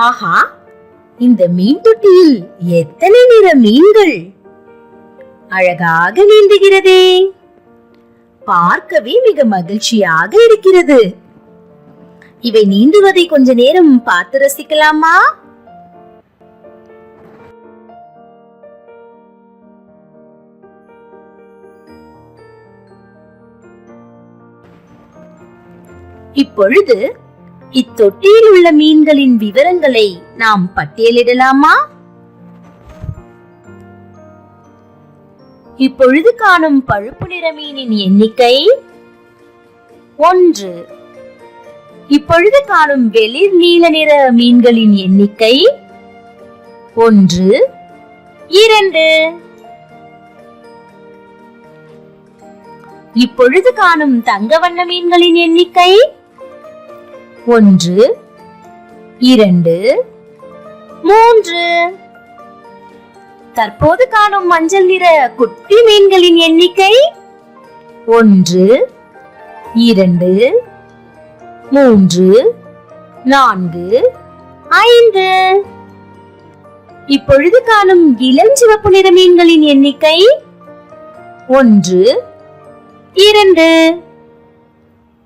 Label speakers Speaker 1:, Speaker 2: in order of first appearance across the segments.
Speaker 1: ஆஹா, இந்த மீன் தொட்டியில் எத்தனை நிற மீன்கள் அழகாக நீந்துகிறதே! பார்க்கவே மிக மகிழ்ச்சியாக இருக்கிறது. இவை நீந்துவதை கொஞ்ச நேரம் பார்த்து ரசிக்கலாமா? இப்பொழுது இத்தொட்டியில் உள்ள மீன்களின் விவரங்களை நாம் பட்டியலிடலாமா? இப்பொழுது காணும் பழுப்பு நிற மீனின் எண்ணிக்கை 1. இப்பொழுது காணும் வெளிர் நீல நிற மீன்களின் எண்ணிக்கை 1, 2. இப்பொழுது காணும் தங்க வண்ண மீன்களின் எண்ணிக்கை 1, 2, 3. தற்போது காணும் மஞ்சள் நிற குட்டி மீன்களின் எண்ணிக்கை 1, 2, 3, 4, 5. இப்பொழுது காணும் இளஞ்சிவப்பு நிற மீன்களின் எண்ணிக்கை 1, 2.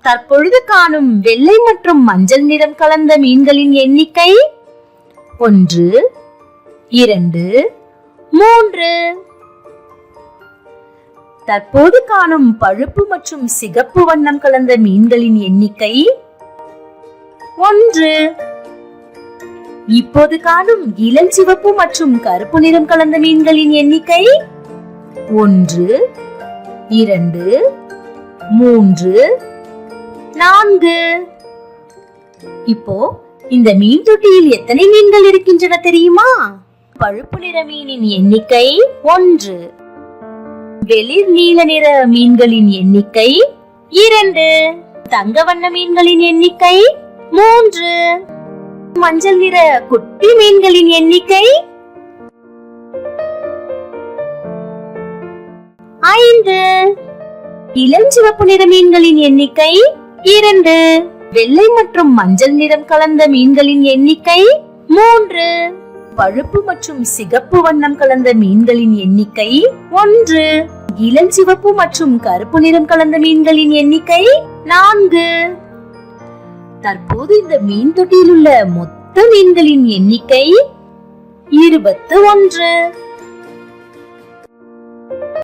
Speaker 1: தற்பொழுது காணும் வெள்ளை மற்றும் மஞ்சள் நிறம் கலந்த மீன்களின் எண்ணிக்கை 1, 2, 3. தற்போது காணும் பழுப்பு மற்றும் சிகப்பு வண்ணம் கலந்த மீன்களின் எண்ணிக்கை 1. இப்போது காணும் இளஞ்சிவப்பு மற்றும் கருப்பு நிறம் கலந்த மீன்களின் எண்ணிக்கை 1, 2, 3, 4. இப்போ இந்த மீன் தொட்டியில் எத்தனை மீன்கள் இருக்கின்றன தெரியுமா? பழுப்பு நிற மீனின் எண்ணிக்கை 1, வெளிர் நீல நிற மீன்களின் எண்ணிக்கை 2, தங்க வண்ண மீன்களின் எண்ணிக்கை 3, மஞ்சள் நிற குட்டி மீன்களின் எண்ணிக்கை 5, இளஞ்சிவப்பு நிற மீன்களின் எண்ணிக்கை 2, வெள்ளை மற்றும் மஞ்சள் நிறம் கலந்த மீன்களின் எண்ணிக்கை 3, பழுப்பு மற்றும் சிகப்பு வண்ணம் கலந்த மீன்களின் எண்ணிக்கை 1, இளஞ்சிவப்பு மற்றும் கருப்பு நிறம் கலந்த மீன்களின் எண்ணிக்கை 4. தற்போது இந்த மீன் தொட்டியில் உள்ள மொத்த மீன்களின் எண்ணிக்கை 21.